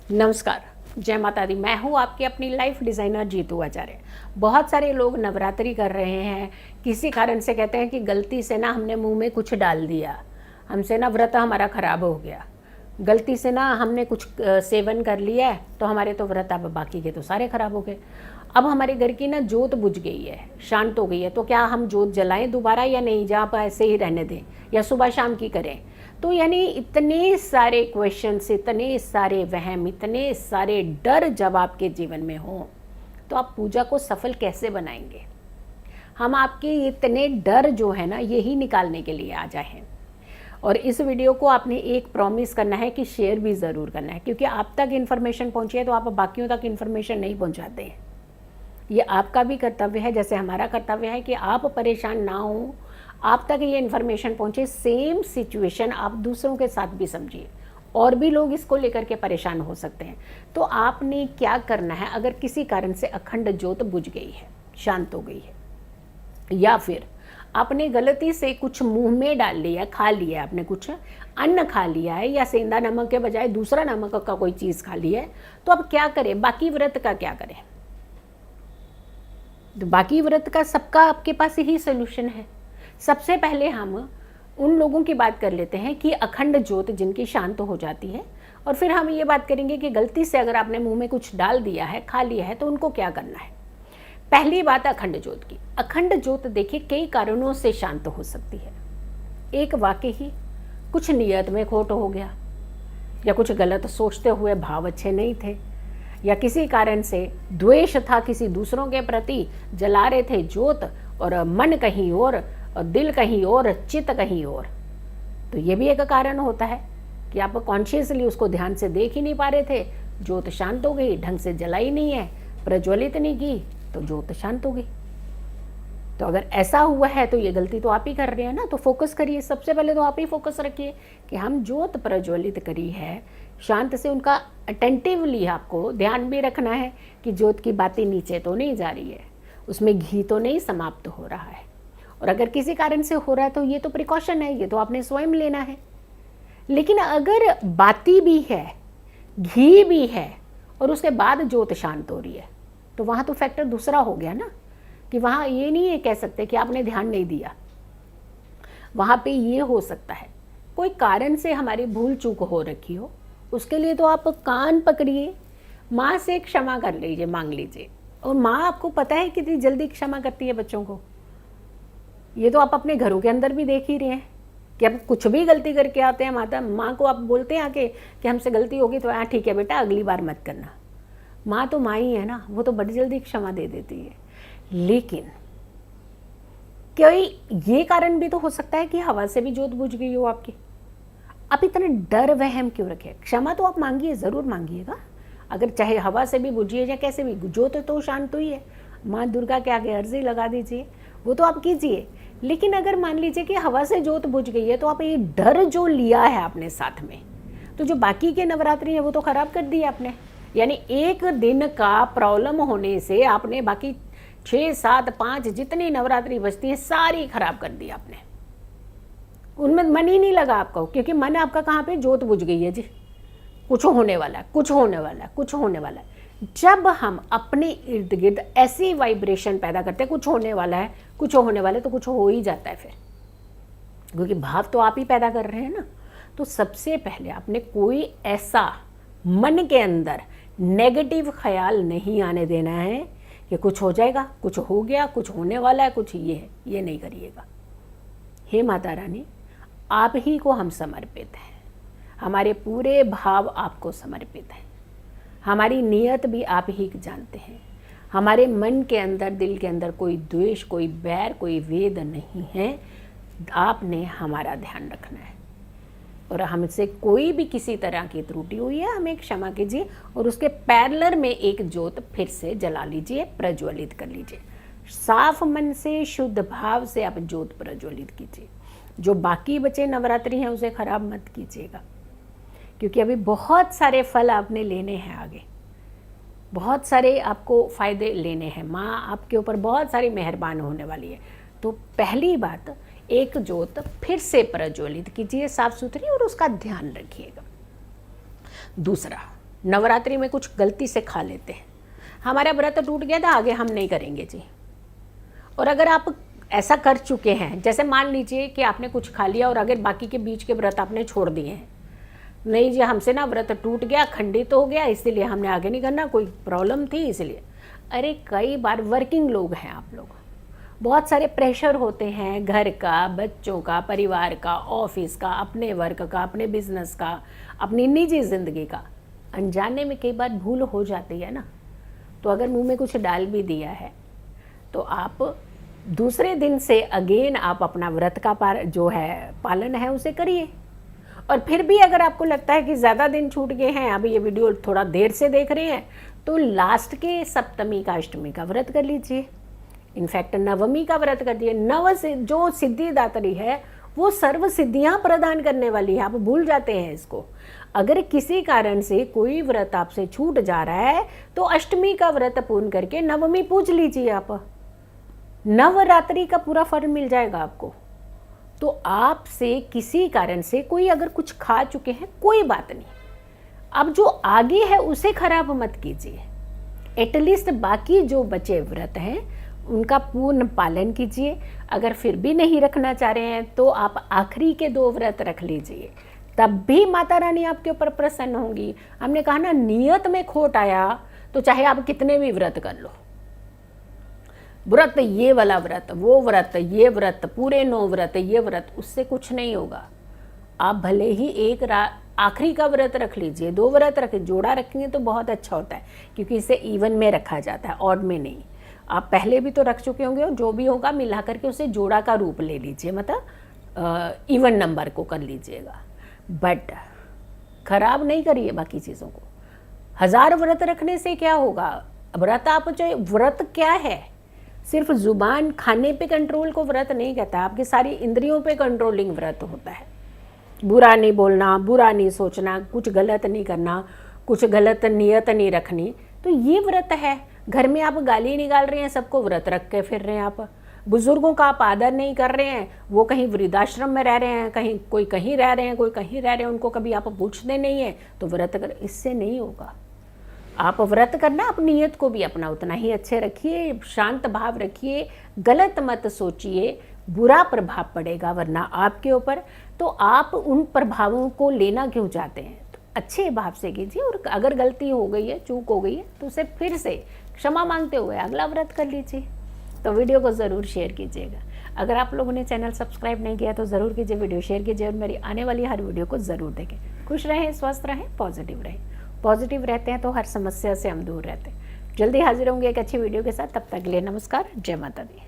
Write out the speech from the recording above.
नमस्कार, जय माता दी। मैं हूँ आपकी अपनी लाइफ डिज़ाइनर जीतू आचार्य। बहुत सारे लोग नवरात्रि कर रहे हैं, किसी कारण से कहते हैं कि गलती से ना हमने मुंह में कुछ डाल दिया, हमसे ना व्रत हमारा खराब हो गया, गलती से ना हमने कुछ सेवन कर लिया है तो हमारे तो व्रत अब बाकी के तो सारे खराब हो गए। अब हमारे घर की ना जोत बुझ गई है, शांत हो गई है, तो क्या हम जोत जलाएं दोबारा या नहीं, जहाँ पर ऐसे ही रहने दें या सुबह शाम की करें। तो यानी इतने सारे क्वेश्चंस, इतने सारे वहम, इतने सारे डर जब आपके जीवन में हों तो आप पूजा को सफल कैसे बनाएंगे। हम आपके इतने डर जो है ना यही निकालने के लिए आ जाए हैं। और इस वीडियो को आपने एक प्रॉमिस करना है कि शेयर भी ज़रूर करना है, क्योंकि आप तक इन्फॉर्मेशन पहुँची है तो आप बाकियों तक इन्फॉर्मेशन नहीं पहुँचाते हैं। ये आपका भी कर्तव्य है, जैसे हमारा कर्तव्य है कि आप परेशान ना हो, आप तक ये इन्फॉर्मेशन पहुँचे। सेम सिचुएशन आप दूसरों के साथ भी समझिए, और भी लोग इसको लेकर के परेशान हो सकते हैं। तो आपने क्या करना है, अगर किसी कारण से अखंड ज्योत बुझ गई है, शांत हो गई है, या फिर आपने गलती से कुछ मुंह में डाल लिया, खा लिया, आपने कुछ अन्न खा लिया है या सेंधा नमक के बजाय दूसरा नमक का कोई चीज़ खा लिया है, तो अब क्या करें, बाकी व्रत का क्या करें। तो बाकी व्रत का सबका आपके पास यही सोल्यूशन है। सबसे पहले हम उन लोगों की बात कर लेते हैं कि अखंड ज्योत जिनकी शांत हो जाती है, और फिर हम ये बात करेंगे कि गलती से अगर आपने मुंह में कुछ डाल दिया है, खा लिया है, तो उनको क्या करना है। पहली बात अखंड ज्योत की। अखंड ज्योत देखिए कई कारणों से शांत हो सकती है। एक वाकई ही कुछ नियत में खोट हो गया, या कुछ गलत सोचते हुए भाव अच्छे नहीं थे, या किसी कारण से द्वेष था किसी दूसरों के प्रति, जला रहे थे ज्योत और मन कहीं और दिल कहीं और, चित्त कहीं और। तो ये भी एक कारण होता है कि आप कॉन्शियसली उसको ध्यान से देख ही नहीं पा रहे थे, ज्योत शांत हो गई, ढंग से जलाई नहीं है, प्रज्वलित नहीं की, तो ज्योत शांत हो गई। तो अगर ऐसा हुआ है तो ये गलती तो आप ही कर रहे हैं ना। तो फोकस करिए, सबसे पहले तो आप ही फोकस रखिए कि हम ज्योत प्रज्वलित करी है, शांत से उनका अटेंटिवली आपको ध्यान भी रखना है कि ज्योत की बातें नीचे तो नहीं जा रही है, उसमें घी तो नहीं समाप्त हो रहा है। और अगर किसी कारण से हो रहा है तो ये तो प्रिकॉशन है, ये तो आपने स्वयं लेना है। लेकिन अगर बाती भी है, घी भी है, और उसके बाद ज्योत शांत हो रही है, तो वहाँ तो फैक्टर दूसरा हो गया ना, कि वहाँ ये नहीं है कह सकते कि आपने ध्यान नहीं दिया। वहाँ पे ये हो सकता है कोई कारण से हमारी भूल चूक हो रखी हो, उसके लिए तो आप कान पकड़िए, माँ से क्षमा कर लीजिए, मांग लीजिए। और माँ आपको पता है कितनी जल्दी क्षमा करती है बच्चों को। ये तो आप अपने घरों के अंदर भी देख ही रहे हैं कि आप कुछ भी गलती करके आते हैं, माँ को आप बोलते हैं आके कि हमसे गलती होगी तो हाँ ठीक है बेटा अगली बार मत करना। माँ तो माँ ही है ना, वो तो बड़ी जल्दी क्षमा दे देती है। लेकिन कोई ये कारण भी तो हो सकता है कि हवा से भी ज्योत बुझ गई हो आपकी। आप इतना डर वहम क्यों रखे। क्षमा तो आप मांगिए, ज़रूर मांगिएगा, अगर चाहे हवा से भी बुझिए या कैसे भी, ज्योत तो शांत हुई है, माँ दुर्गा के आगे अर्जी लगा दीजिए, वो तो आप कीजिए। लेकिन अगर मान लीजिए कि हवा से ज्योत बुझ गई है, तो आप ये डर जो लिया है आपने साथ में, तो जो बाकी के नवरात्रि है वो तो खराब कर दिए आपने। यानी एक दिन का प्रॉब्लम होने से आपने बाकी 6, 7, 5 जितनी नवरात्रि बचती है सारी खराब कर दी आपने। उनमें मन ही नहीं लगा आपका, क्योंकि मन आपका कहाँ पे, ज्योत बुझ गई है जी, कुछ होने वाला है, कुछ होने वाला है, कुछ होने वाला है। जब हम अपने इर्द गिर्द ऐसी वाइब्रेशन पैदा करते हैं, कुछ होने वाला है, कुछ होने वाला है, तो कुछ हो ही जाता है फिर, क्योंकि भाव तो आप ही पैदा कर रहे हैं ना। तो सबसे पहले आपने कोई ऐसा मन के अंदर नेगेटिव ख्याल नहीं आने देना है कि कुछ हो जाएगा, कुछ हो गया, कुछ होने वाला है, कुछ ये है, ये नहीं करिएगा। हे माता रानी, आप ही को हम समर्पित हैं, हमारे पूरे भाव आपको समर्पित हैं, हमारी नीयत भी आप ही जानते हैं। हमारे मन के अंदर, दिल के अंदर कोई द्वेष, कोई बैर, कोई वेद नहीं है। आपने हमारा ध्यान रखना है, और हमसे कोई भी किसी तरह की त्रुटि हुई है हमें क्षमा कीजिए, और उसके पैरेलल में एक ज्योत फिर से जला लीजिए, प्रज्वलित कर लीजिए। साफ मन से, शुद्ध भाव से आप ज्योत प्रज्वलित कीजिए। जो बाकी बचे नवरात्रि हैं उसे खराब मत कीजिएगा, क्योंकि अभी बहुत सारे फल आपने लेने हैं आगे, बहुत सारे आपको फ़ायदे लेने हैं। माँ आपके ऊपर बहुत सारी मेहरबान होने वाली है। तो पहली बात, एक ज्योत फिर से प्रज्वलित कीजिए साफ सुथरी, और उसका ध्यान रखिएगा। दूसरा, नवरात्रि में कुछ गलती से खा लेते हैं, हमारा व्रत टूट गया था, आगे हम नहीं करेंगे जी। और अगर आप ऐसा कर चुके हैं, जैसे मान लीजिए कि आपने कुछ खा लिया और अगर बाकी के बीच के व्रत आपने छोड़ दिए हैं, नहीं जी हमसे ना व्रत टूट गया, खंडित हो गया, इसीलिए हमने आगे नहीं करना, कोई प्रॉब्लम थी इसलिए। अरे कई बार वर्किंग लोग हैं आप लोग, बहुत सारे प्रेशर होते हैं, घर का, बच्चों का, परिवार का, ऑफिस का, अपने वर्क का, अपने बिजनेस का, अपनी निजी ज़िंदगी का, अनजाने में कई बार भूल हो जाती है ना। तो अगर मुंह में कुछ डाल भी दिया है तो आप दूसरे दिन से अगेन आप अपना व्रत का पालन है उसे करिए। और फिर भी अगर आपको लगता है कि ज़्यादा दिन छूट गए हैं, अभी ये वीडियो थोड़ा देर से देख रहे हैं, तो लास्ट के सप्तमी का अष्टमी का व्रत कर लीजिए, इनफैक्ट नवमी का व्रत कर दिए। नव से जो सिद्धिदात्री है वो सर्व सिद्धियां प्रदान करने वाली है, आप भूल जाते हैं इसको। अगर किसी कारण से कोई व्रत आपसे छूट जा रहा है तो अष्टमी का व्रत पूर्ण करके नवमी पूज लीजिए, आप नवरात्रि का पूरा फल मिल जाएगा आपको। तो आपसे किसी कारण से कोई अगर कुछ खा चुके हैं, कोई बात नहीं, अब जो आगे है उसे खराब मत कीजिए, एटलीस्ट बाकी जो बचे व्रत हैं उनका पूर्ण पालन कीजिए। अगर फिर भी नहीं रखना चाह रहे हैं तो आप आखिरी के 2 व्रत रख लीजिए, तब भी माता रानी आपके ऊपर प्रसन्न होंगी। हमने कहा ना, नियत में खोट आया तो चाहे आप कितने भी व्रत कर लो, व्रत ये वाला व्रत, वो व्रत, ये व्रत, पूरे 9 व्रत, ये व्रत, उससे कुछ नहीं होगा। आप भले ही एक आखिरी का व्रत रख लीजिए, 2 व्रत रख, जोड़ा रखेंगे तो बहुत अच्छा होता है, क्योंकि इसे इवन में रखा जाता है, ऑड में नहीं। आप पहले भी तो रख चुके होंगे, और जो भी होगा मिला करके उसे जोड़ा का रूप ले लीजिए, मतलब इवन नंबर को कर लीजिएगा, बट खराब नहीं करिए बाकी चीज़ों को। 1000 व्रत रखने से क्या होगा? व्रत आप जो व्रत क्या है, सिर्फ जुबान खाने पे कंट्रोल को व्रत नहीं कहता, आपकी सारी इंद्रियों पे कंट्रोलिंग व्रत होता है। बुरा नहीं बोलना, बुरा नहीं सोचना, कुछ गलत नहीं करना, कुछ गलत नियत नहीं रखनी, तो ये व्रत है। घर में आप गाली निकाल रहे हैं, सबको व्रत रख के फिर रहे हैं, आप बुजुर्गों का आप आदर नहीं कर रहे हैं, वो कहीं वृद्धाश्रम में रह रहे हैं, कहीं कोई कहीं रह रहे हैं, कोई कहीं रह रहे हैं, उनको कभी आप पूछते नहीं हैं, तो व्रत कर, इससे नहीं होगा। आप व्रत करना, आप नियत को भी अपना उतना ही अच्छे रखिए, शांत भाव रखिए, गलत मत सोचिए, बुरा प्रभाव पड़ेगा वरना आपके ऊपर। तो आप उन प्रभावों को लेना क्यों चाहते हैं? तो अच्छे भाव से कीजिए, और अगर गलती हो गई है, चूक हो गई है, तो उसे फिर से क्षमा मांगते हुए अगला व्रत कर लीजिए। तो वीडियो को ज़रूर शेयर कीजिएगा। अगर आप लोगों ने चैनल सब्सक्राइब नहीं किया तो ज़रूर कीजिए, वीडियो शेयर कीजिए, और मेरी आने वाली हर वीडियो को ज़रूर देखें। खुश रहें, स्वस्थ रहें, पॉजिटिव रहें। पॉजिटिव रहते हैं तो हर समस्या से हम दूर रहते हैं। जल्दी हाजिर होंगे एक अच्छी वीडियो के साथ, तब तक के लिए नमस्कार, जय माता दी।